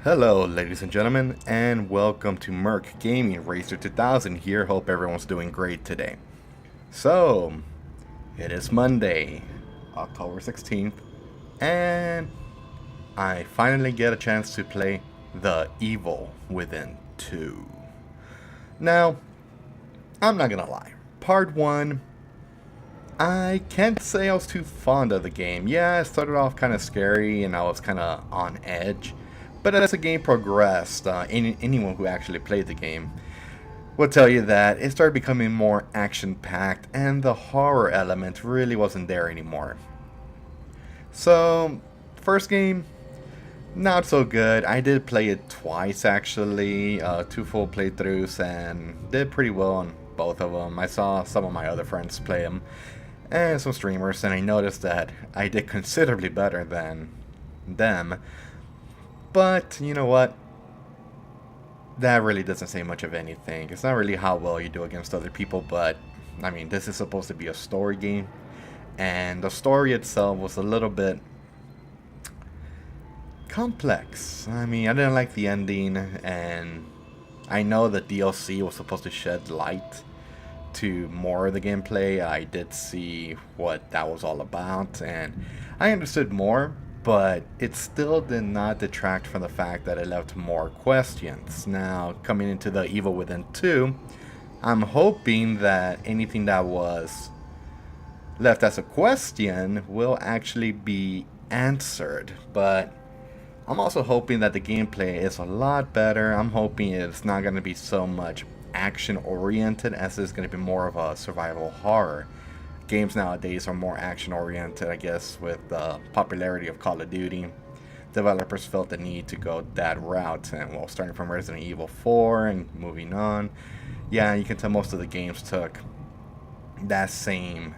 Hello ladies and gentlemen, and welcome to Merc Gaming Racer 2000 here. Hope everyone's doing great today. So, it is Monday, October 16th, and I finally get a chance to play The Evil Within 2. Now, I'm not gonna lie, part 1, I can't say I was too fond of the game. Yeah, it started off kind of scary and I was kind of on edge. But as the game progressed, anyone who actually played the game will tell you that it started becoming more action-packed and the horror element really wasn't there anymore. So, first game, not so good. I did play it twice actually, 2 full playthroughs, and did pretty well on both of them. I saw some of my other friends play them and some streamers, and I noticed that I did considerably better than them. But, you know what? That really doesn't say much of anything. It's not really how well you do against other people, but, I mean, this is supposed to be a story game. And the story itself was a little bit complex. I mean, I didn't like the ending, and I know the DLC was supposed to shed light to more of the gameplay. I did see what that was all about, and I understood more. But it still did not detract from the fact that it left more questions. Now, coming into The Evil Within 2, I'm hoping that anything that was left as a question will actually be answered. But I'm also hoping that the gameplay is a lot better. I'm hoping it's not going to be so much action-oriented as it's going to be more of a survival horror. Games nowadays are more action-oriented, I guess, with the popularity of Call of Duty. Developers felt the need to go that route, and well, starting from Resident Evil 4 and moving on, yeah, you can tell most of the games took that same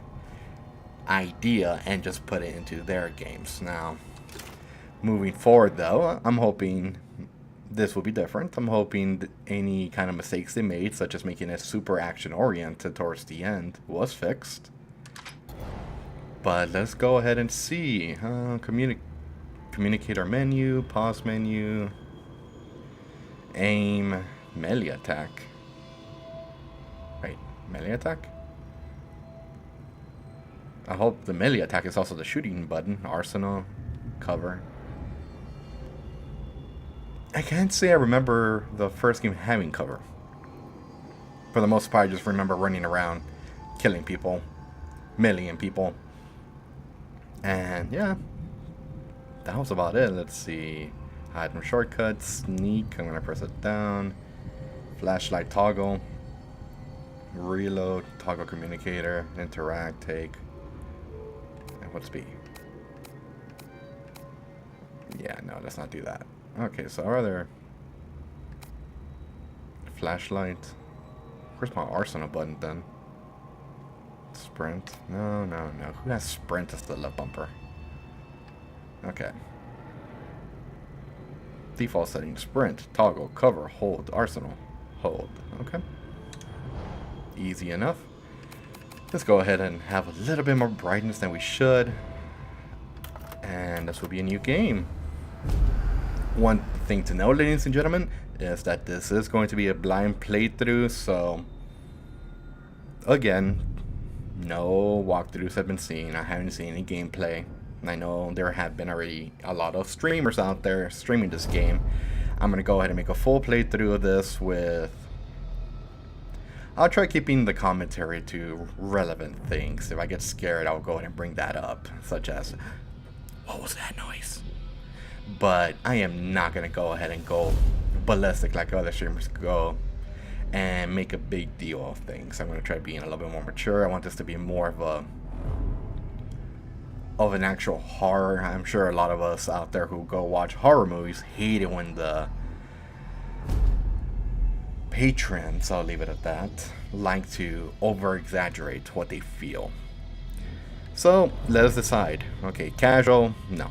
idea and just put it into their games. Now, moving forward though, I'm hoping this will be different. I'm hoping that any kind of mistakes they made, such as making it super action-oriented towards the end, was fixed. But let's go ahead and see. Communicator menu, pause menu, aim, melee attack. Wait, melee attack? I hope the melee attack is also the shooting button. Arsenal, cover. I can't say I remember the first game having cover. For the most part, I just remember running around, killing people, meleeing people. And yeah, that was about it. Let's see. Item shortcut, sneak. I'm gonna press it down. Flashlight toggle. Reload, toggle communicator, interact, take. And what's B? Yeah, no, let's not do that. Okay, so our other flashlight. Where's my arsenal button then? Sprint? No. Who has sprint as the left bumper? Okay. Default setting, sprint, toggle, cover, hold, arsenal, hold. Okay. Easy enough. Let's go ahead and have a little bit more brightness than we should. And this will be a new game. One thing to know, ladies and gentlemen, is that this is going to be a blind playthrough, so again, no walkthroughs have been seen. I haven't seen any gameplay. I know there have been already a lot of streamers out there streaming this game. I'm going to go ahead and make a full playthrough of this with... I'll try keeping the commentary to relevant things. If I get scared, I'll go ahead and bring that up, such as, what was that noise? But I am not going to go ahead and go ballistic like other streamers go and make a big deal of things. I'm going to try being a little bit more mature. I want this to be more of an actual horror. I'm sure a lot of us out there who go watch horror movies hate it when the patrons, I'll leave it at that, like to over-exaggerate what they feel. So, let us decide. Okay, casual, no.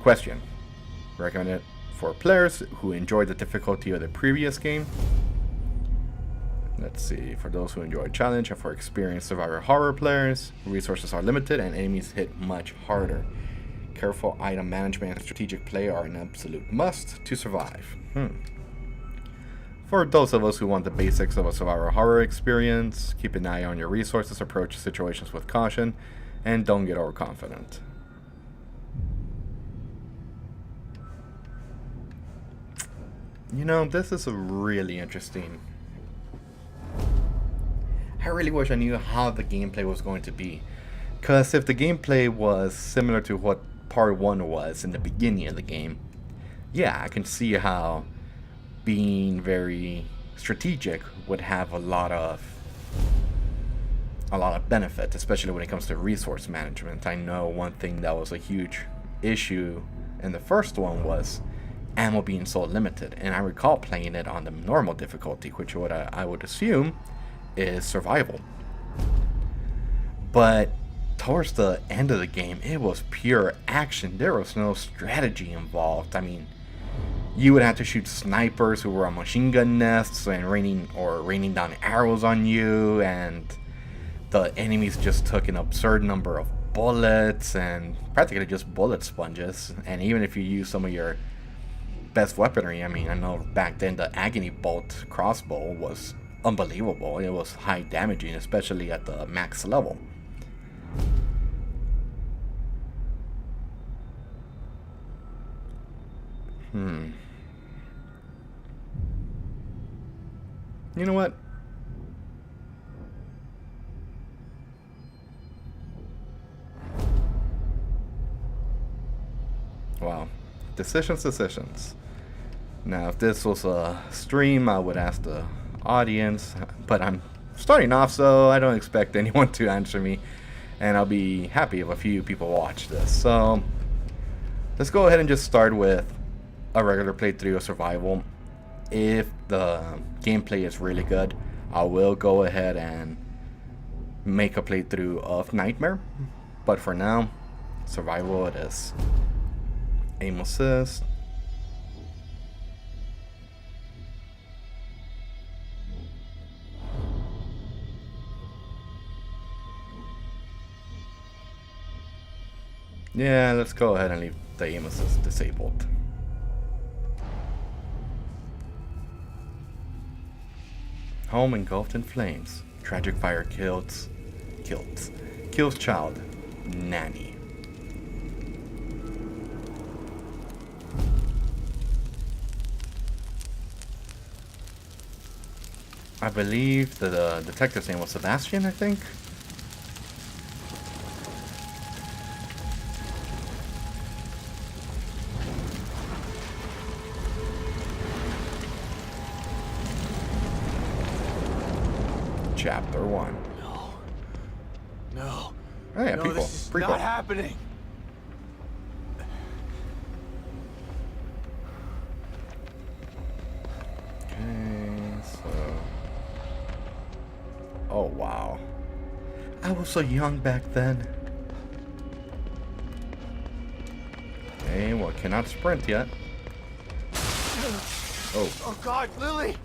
Question. Recommend it for players who enjoyed the difficulty of the previous game. Let's see, for those who enjoy challenge and for experienced survivor horror players, resources are limited and enemies hit much harder. careful item management and strategic play are an absolute must to survive. For those of us who want the basics of a survival horror experience, keep an eye on your resources, approach situations with caution, and don't get overconfident. You know, this is a really interesting. I really wish I knew how the gameplay was going to be. Because if the gameplay was similar to what part 1 was in the beginning of the game, yeah, I can see how being very strategic would have a lot of benefit, especially when it comes to resource management. I know one thing that was a huge issue in the first one was ammo being so limited, and I recall playing it on the normal difficulty, which I would assume is survival. But towards the end of the game, it was pure action. There was no strategy involved. I mean, you would have to shoot snipers who were on machine gun nests and raining down arrows on you, and the enemies just took an absurd number of bullets and practically just bullet sponges. And even if you use some of your best weaponry, I mean, I know back then the Agony Bolt crossbow was unbelievable. It was high damaging, especially at the max level. You know what? Wow. Decisions. Now, if this was a stream, I would ask the audience, but I'm starting off, so I don't expect anyone to answer me, and I'll be happy if a few people watch this. So, let's go ahead and just start with a regular playthrough of survival. If the gameplay is really good, I will go ahead and make a playthrough of Nightmare, but for now, survival it is. Aim assist. Yeah, let's go ahead and leave the aim assist disabled. Home engulfed in flames. Tragic fire kills child. Nanny. I believe the detective's name was Sebastian, I think. Chapter 1. No. Oh yeah, no, people. This is not happening. Okay, so. Oh wow. I was so young back then. Okay, well, cannot sprint yet. Oh. Oh God, Lily!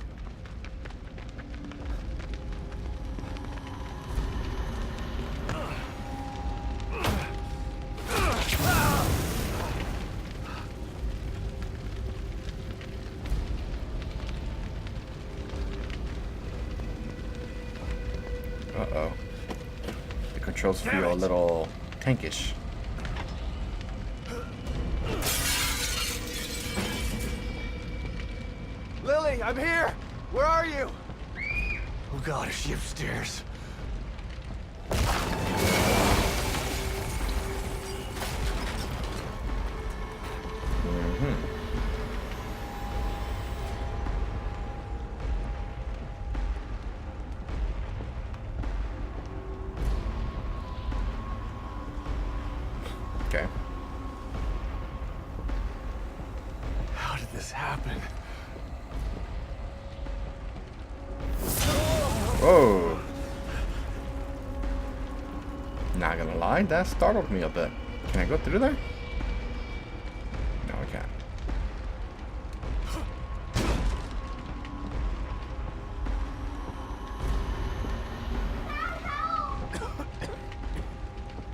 Uh-oh. The controls feel a little tankish. Lily, I'm here! Where are you? Oh God, is she upstairs? Okay. How did this happen? Whoa. Not gonna lie, that startled me a bit. Can I go through there? No, I can't.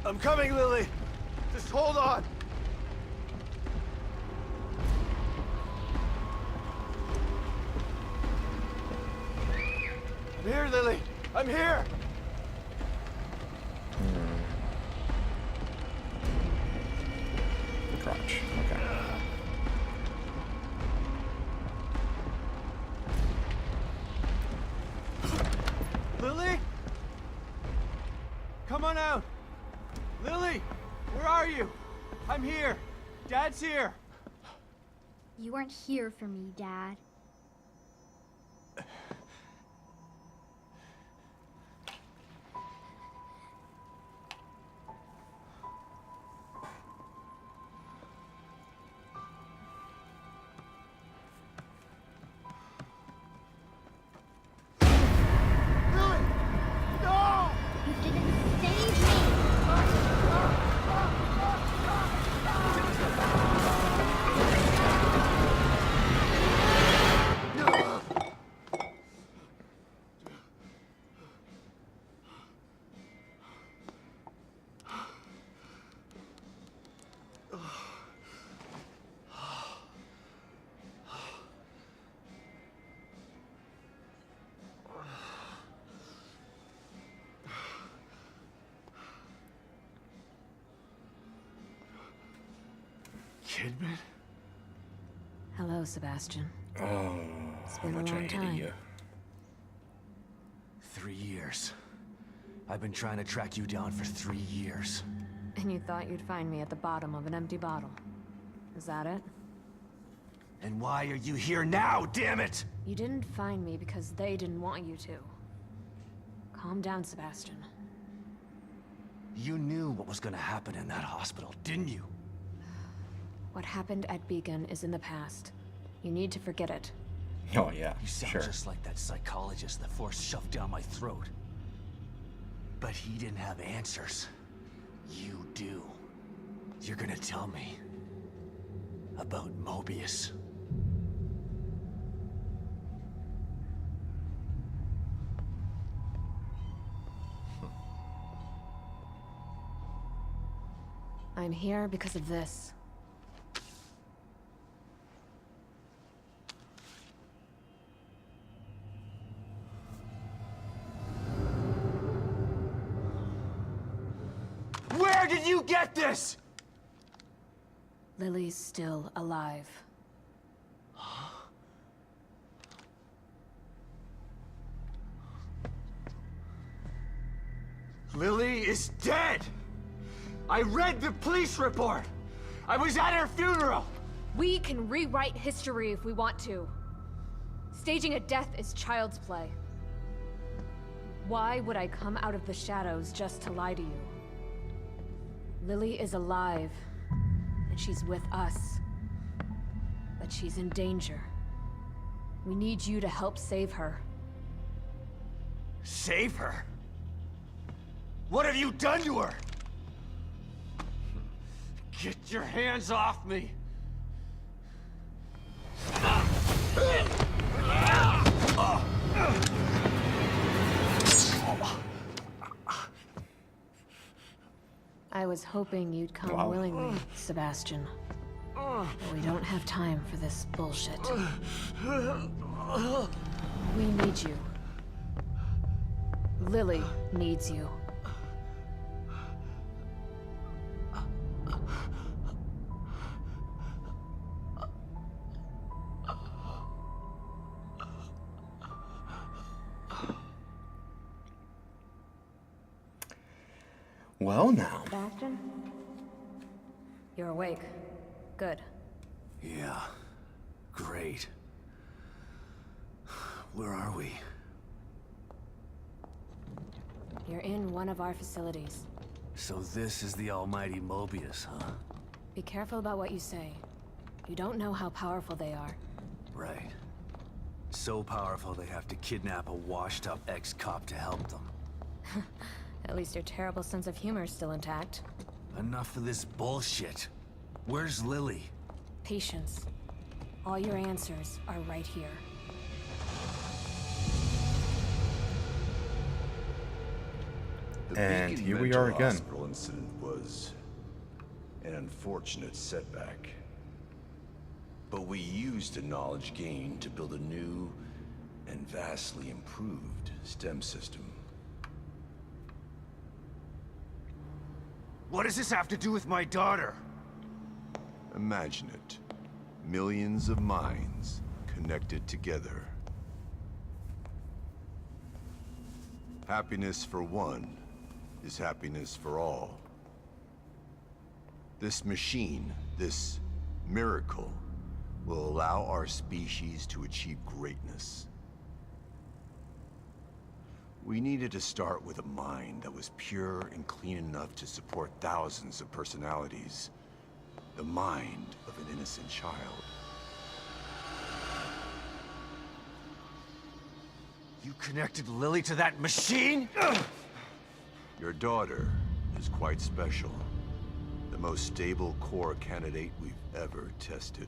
I'm coming, Lily! Just hold on! I'm here, Lily. I'm here. Crotch. Okay. Lily? Come on out. Lily, where are you? I'm here. Dad's here. You weren't here for me, Dad. Lily! No! You didn't save me! Kidman? Hello, Sebastian. Oh, It's how been a much I long hated time. you. 3 years. I've been trying to track you down for 3 years. And you thought you'd find me at the bottom of an empty bottle. Is that it? And why are you here now, damn it? You didn't find me because they didn't want you to. Calm down, Sebastian. You knew what was gonna happen in that hospital, didn't you? What happened at Beacon is in the past. You need to forget it. Oh yeah, You sound sure. just like that psychologist the Force shoved down my throat. But he didn't have answers. You do. You're gonna tell me about Mobius. I'm here because of this. Where did you get this? Lily's still alive. Lily is dead! I read the police report! I was at her funeral! We can rewrite history if we want to. Staging a death is child's play. Why would I come out of the shadows just to lie to you? Lily is alive, and she's with us. But she's in danger. We need you to help save her. Save her? What have you done to her? Get your hands off me! I was hoping you'd come Wow. willingly, Sebastian. But we don't have time for this bullshit. We need you. Lily needs you. Well now. Sebastian? You're awake. Good. Yeah, great. Where are we? You're in one of our facilities. So this is the almighty Mobius, huh? Be careful about what you say. You don't know how powerful they are. Right. So powerful they have to kidnap a washed-up ex-cop to help them. At least your terrible sense of humor is still intact. Enough of this bullshit. Where's Lily? Patience. All your answers are right here. The And Beacon here we Mental are again. Hospital incident was an unfortunate setback. But we used the knowledge gained to build a new and vastly improved stem system. What does this have to do with my daughter? Imagine it. Millions of minds connected together. Happiness for one is happiness for all. This machine, this miracle, will allow our species to achieve greatness. We needed to start with a mind that was pure and clean enough to support thousands of personalities. The mind of an innocent child. You connected Lily to that machine? Your daughter is quite special. The most stable core candidate we've ever tested.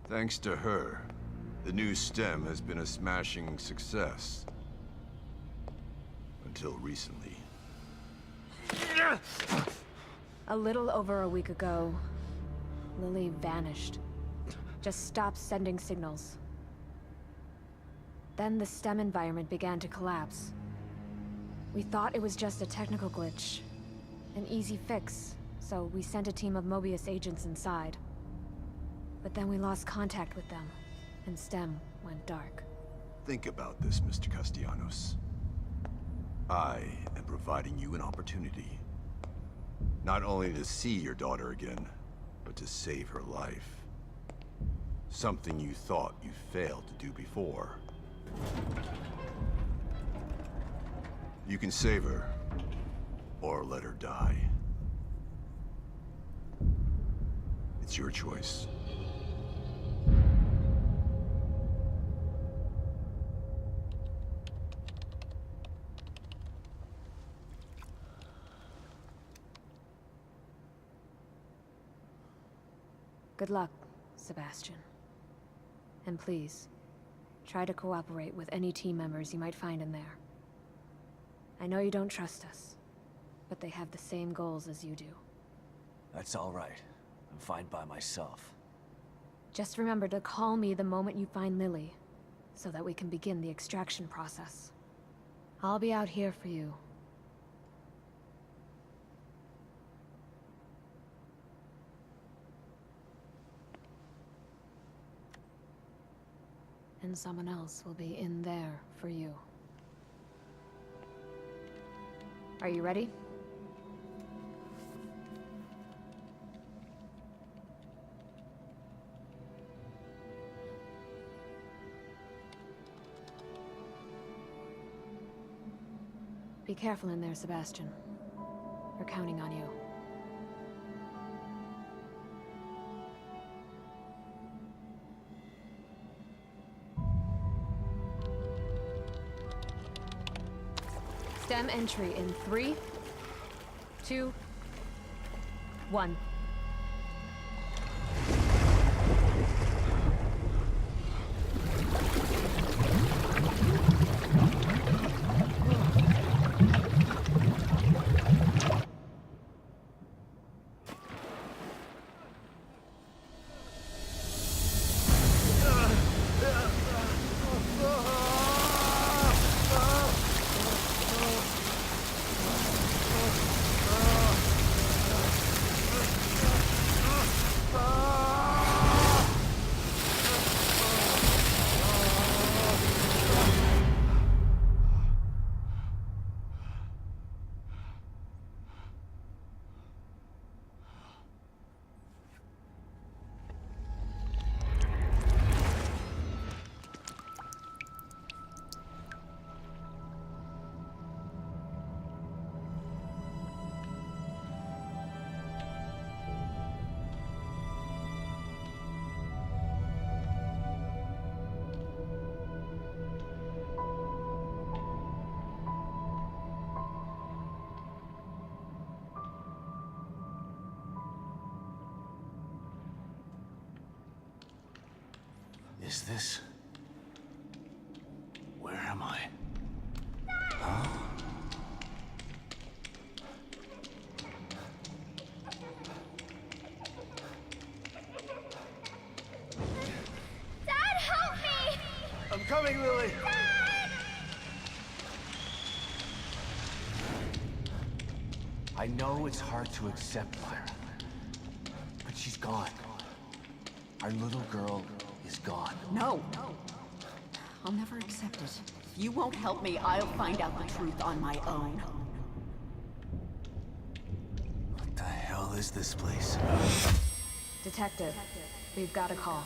Thanks to her, the new stem has been a smashing success. Until recently. A little over a week ago, Lily vanished. Just stopped sending signals. Then the STEM environment began to collapse. We thought it was just a technical glitch, an easy fix, so we sent a team of Mobius agents inside. But then we lost contact with them, and STEM went dark. Think about this, Mr. Castellanos. I am providing you an opportunity. Not only to see your daughter again, but to save her life. Something you thought you failed to do before. You can save her, or let her die. It's your choice. Good luck, Sebastian. And please, try to cooperate with any team members you might find in there. I know you don't trust us, but they have the same goals as you do. That's all right. I'm fine by myself. Just remember to call me the moment you find Lily, so that we can begin the extraction process. I'll be out here for you. And someone else will be in there for you. Are you ready? Be careful in there, Sebastian. We're counting on you. STEM entry in 3, 2, 1. Is this... Where am I? Dad, help me! coming, Lily! I know it's hard to accept, Myra. But she's gone. Our little girl is gone. No. I'll never accept it. If you won't help me, I'll find out the truth on my own. What the hell is this place? Detective, we've got a call.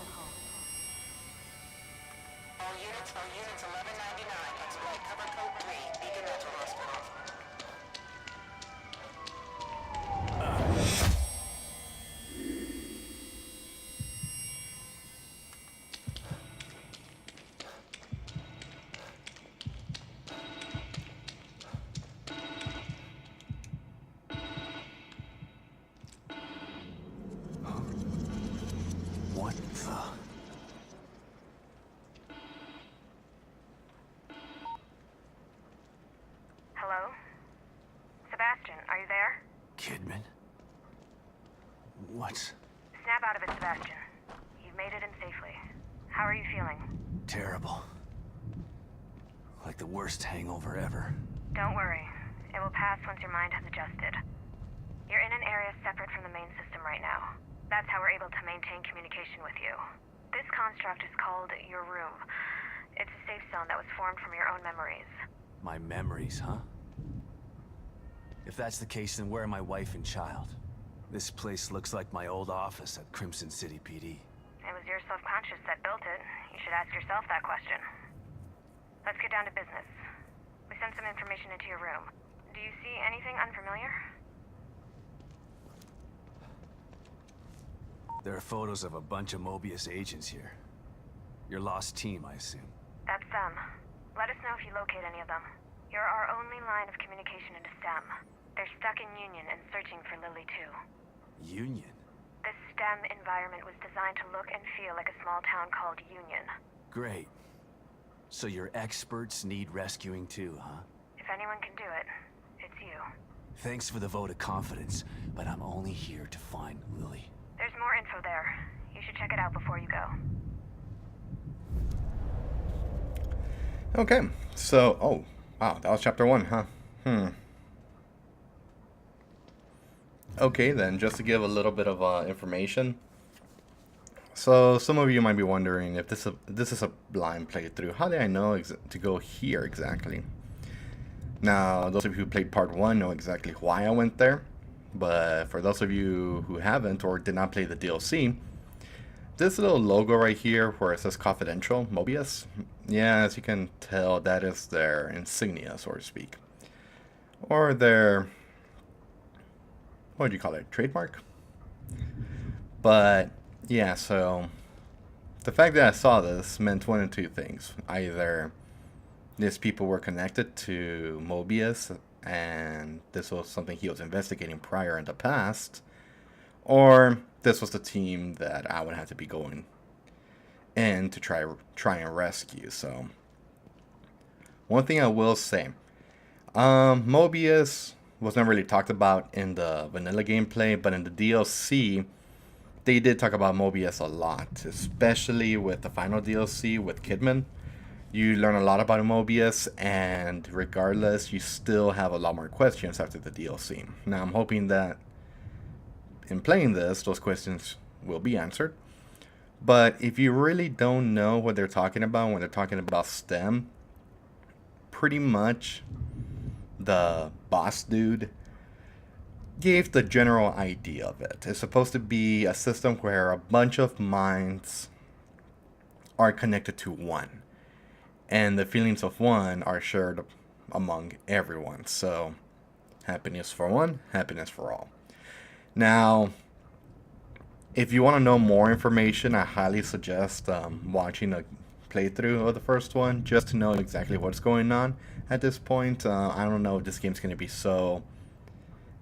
All units 1199. Exploit cover code 3. Beacon Mental Hospital. What the... Hello? Sebastian, are you there? Kidman? What? Snap out of it, Sebastian. You've made it in safely. How are you feeling? Terrible. Like the worst hangover ever. Don't worry. It will pass once your mind has adjusted. You're in an area separate from the main system right now. That's how we're able to maintain communication with you. This construct is called your room. It's a safe zone that was formed from your own memories. My memories, huh? If that's the case, then where are my wife and child? This place looks like my old office at Crimson City PD. It was your subconscious that built it. You should ask yourself that question. Let's get down to business. We sent some information into your room. Do you see anything unfamiliar? There are photos of a bunch of Mobius agents here. Your lost team, I assume. That's them. Let us know if you locate any of them. You're our only line of communication into STEM. They're stuck in Union and searching for Lily too. Union? This STEM environment was designed to look and feel like a small town called Union. Great. So your experts need rescuing too, huh? If anyone can do it, it's you. Thanks for the vote of confidence, but I'm only here to find Lily. There's more info there. You should check it out before you go. Okay, so, oh, wow, that was chapter 1, huh? Okay, then, just to give a little bit of information. So, some of you might be wondering if this is a blind playthrough. How did I know to go here exactly? Now, those of you who played part 1 know exactly why I went there. But for those of you who haven't or did not play the DLC, this little logo right here where it says confidential, Mobius, yeah, as you can tell, that is their insignia, so to speak. Or their, what do you call it, trademark? But, yeah, so the fact that I saw this meant one of two things. Either these people were connected to Mobius and this was something he was investigating prior in the past, or this was the team that I would have to be going in to try and rescue. So one thing I will say, Mobius was not really talked about in the vanilla gameplay, but in the DLC they did talk about Mobius a lot, especially with the final DLC with Kidman. You learn a lot about Mobius, and regardless, you still have a lot more questions after the DLC. Now, I'm hoping that in playing this, those questions will be answered. But if you really don't know what they're talking about when they're talking about STEM, pretty much the boss dude gave the general idea of it. It's supposed to be a system where a bunch of minds are connected to one. And the feelings of one are shared among everyone. So, happiness for one, happiness for all. Now, if you want to know more information, I highly suggest watching a playthrough of the first one, just to know exactly what's going on at this point. I don't know if this game's going to be so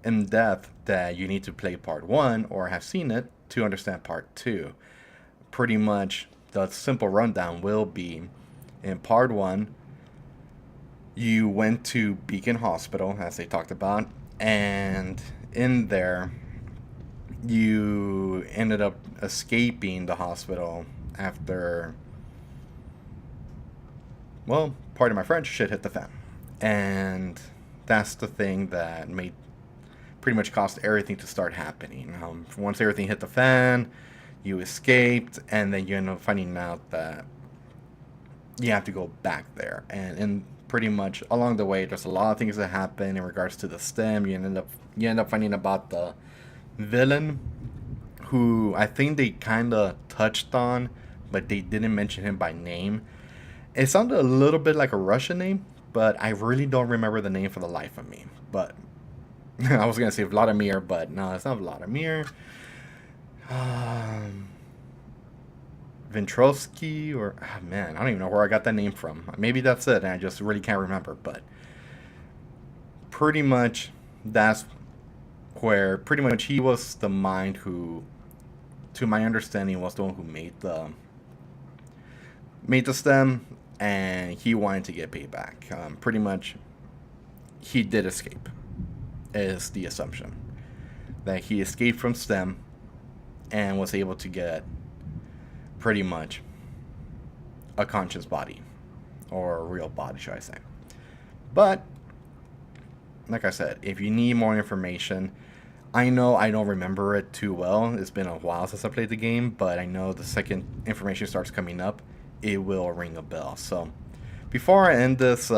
in-depth that you need to play part 1 or have seen it to understand part 2. Pretty much, the simple rundown will be, in part 1, you went to Beacon Hospital, as they talked about, and in there, you ended up escaping the hospital after well, pardon my French, shit hit the fan. And that's the thing that made pretty much caused everything to start happening. Once everything hit the fan, you escaped, and then you end up finding out that you have to go back there. And pretty much along the way, there's a lot of things that happen in regards to the stem. You end up finding about the villain, who I think they kind of touched on, but they didn't mention him by name. It sounded a little bit like a Russian name, but I really don't remember the name for the life of me. But I was gonna say Vladimir, but no, it's not Vladimir. Ventrovsky, or man, I don't even know where I got that name from. Maybe that's it, and I just really can't remember. But pretty much, that's where pretty much he was the mind who, to my understanding, was the one who made the stem, and he wanted to get paid back. Pretty much, he did escape, is the assumption. That he escaped from STEM and was able to get pretty much a conscious body, or a real body, should I say. But, like I said, if you need more information, I know I don't remember it too well. It's been a while since I played the game, but I know the second information starts coming up, it will ring a bell. So, before I end this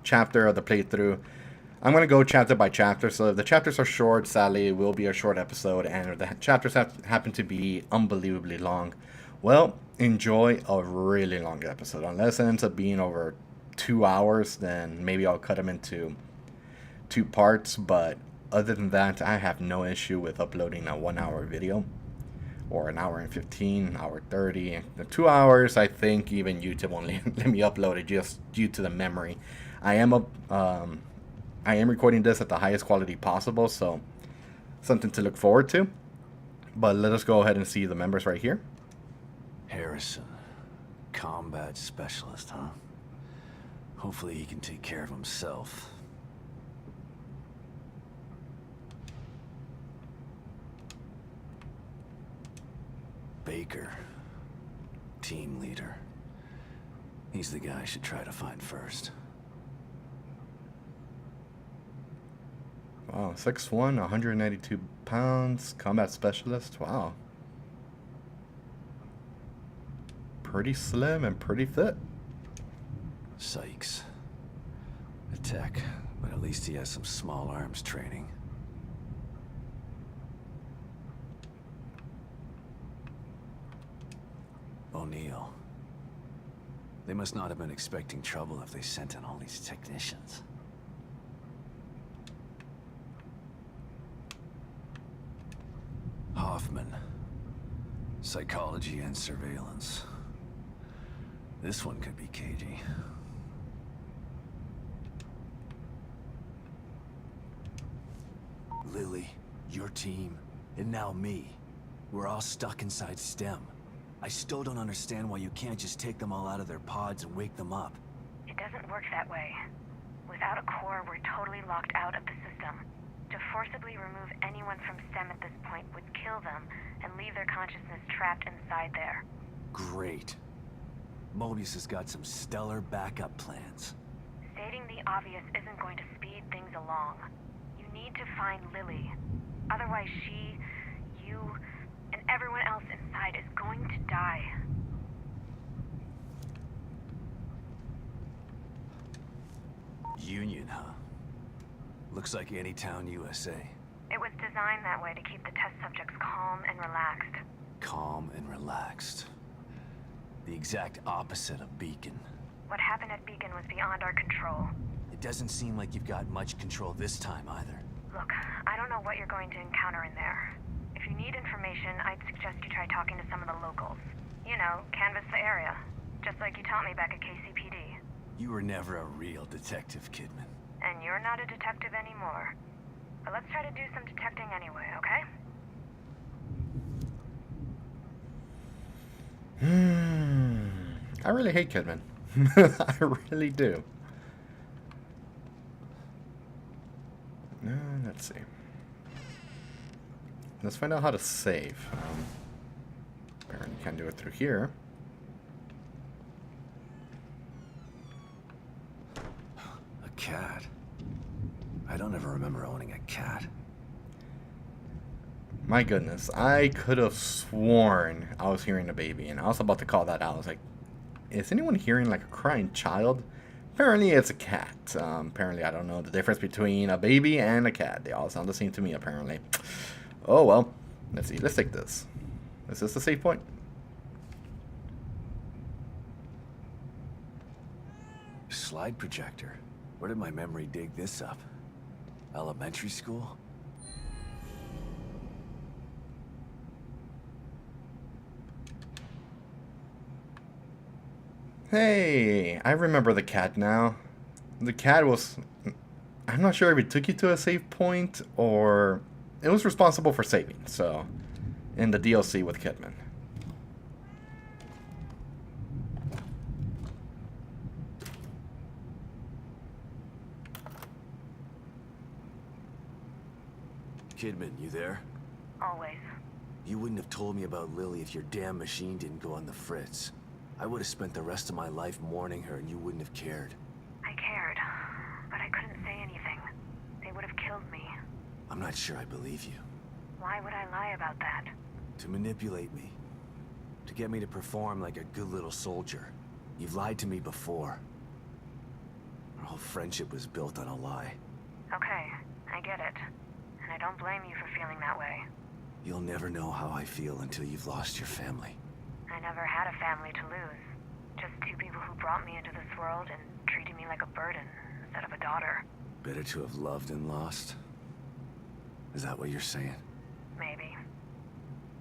chapter of the playthrough, I'm going to go chapter by chapter. So if the chapters are short, sadly, it will be a short episode. And if the chapters happen to be unbelievably long, well, enjoy a really long episode. Unless it ends up being over 2 hours, then maybe I'll cut them into 2 parts. But other than that, I have no issue with uploading a 1 hour video. Or an hour and 15, hour 30. The 2 hours, I think even YouTube won't let me upload it just due to the memory. I am recording this at the highest quality possible, so something to look forward to. But let us go ahead and see the members right here. Harrison, combat specialist, huh? Hopefully he can take care of himself. Baker, team leader. He's the guy I should try to find first. Wow, 6'1", 192 pounds, combat specialist. Wow. Pretty slim and pretty fit. Sykes. A tech, but at least he has some small arms training. O'Neill. They must not have been expecting trouble if they sent in all these technicians. Hoffman. Psychology and surveillance. This one could be cagey. Lily, your team, and now me. We're all stuck inside STEM. I still don't understand why you can't just take them all out of their pods and wake them up. It doesn't work that way. Without a core, we're totally locked out of the system. To forcibly remove anyone from STEM at this point would kill them and leave their consciousness trapped inside there. Great. Mobius has got some stellar backup plans. Stating the obvious isn't going to speed things along. You need to find Lily. Otherwise she, you, and everyone else inside is going to die. Union, huh? Looks like any town, USA. It was designed that way to keep the test subjects calm and relaxed. Calm and relaxed. The exact opposite of Beacon. What happened at Beacon was beyond our control. It doesn't seem like you've got much control this time either. Look, I don't know what you're going to encounter in there. If you need information, I'd suggest you try talking to some of the locals. You know, canvass the area. Just like you taught me back at KCPD. You were never a real detective, Kidman. And you're not a detective anymore. But let's try to do some detecting anyway, okay? I really hate Kidman. I really do. Let's see. Let's find out how to save. Apparently can't do it through here. cat. I don't ever remember owning a cat. My goodness, I could have sworn I was hearing a baby, and I was about to call that out. I was like, is anyone hearing like a crying child? Apparently it's a cat. Apparently I don't know the difference between a baby and a cat. They all sound the same to me, apparently. Oh well, let's see, let's take this. Is this the save point? Slide projector. Where did my memory dig this up? Elementary school? Hey, I remember the cat now. The cat was... I'm not sure if it took you to a save point or... It was responsible for saving, so... In the DLC with Kidman. Kidman, you there? Always. You wouldn't have told me about Lily if your damn machine didn't go on the fritz. I would have spent the rest of my life mourning her and you wouldn't have cared. I cared, but I couldn't say anything. They would have killed me. I'm not sure I believe you. Why would I lie about that? To manipulate me. To get me to perform like a good little soldier. You've lied to me before. Our whole friendship was built on a lie. Okay, I get it. And I don't blame you for feeling that way. You'll never know how I feel until you've lost your family. I never had a family to lose. Just two people who brought me into this world and treated me like a burden instead of a daughter. Better to have loved and lost? Is that what you're saying? Maybe.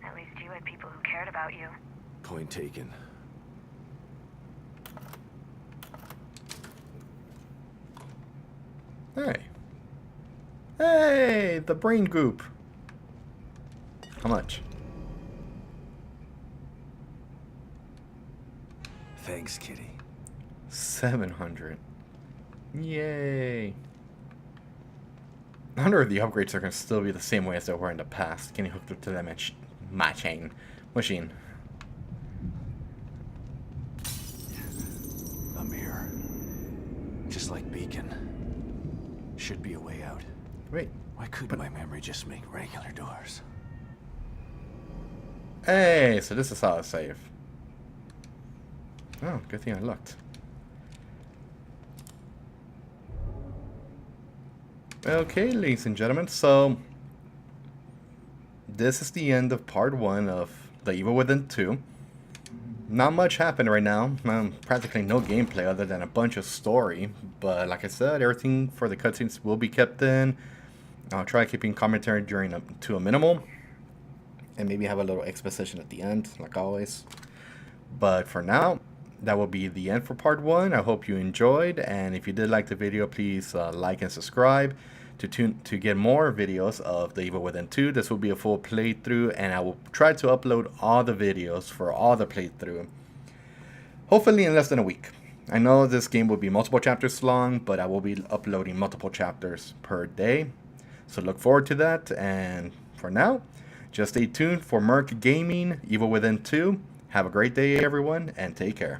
At least you had people who cared about you. Point taken. Hey. Hey, the brain goop. How much? Thanks, kitty. 700. Yay. I wonder if the upgrades are going to still be the same way as they were in the past. Getting hooked up to that machine. A mirror. Just like Beacon. Should be a way out. Wait. Why couldn't my memory just make regular doors? Hey, so this is how I save. Oh, good thing I looked. Okay, ladies and gentlemen, so this is the end of part 1 of The Evil Within 2. Not much happened right now. Practically no gameplay other than a bunch of story. But like I said, everything for the cutscenes will be kept in. I'll try keeping commentary to a minimal. And maybe have a little exposition at the end, like always. But for now, that will be the end for part 1. I hope you enjoyed. And if you did like the video, please like and subscribe to get more videos of The Evil Within 2. This will be a full playthrough, and I will try to upload all the videos for all the playthrough, hopefully in less than a week. I know this game will be multiple chapters long, but I will be uploading multiple chapters per day, so look forward to that. And for now, just stay tuned for Merc Gaming Evil Within 2. Have a great day, everyone, and take care.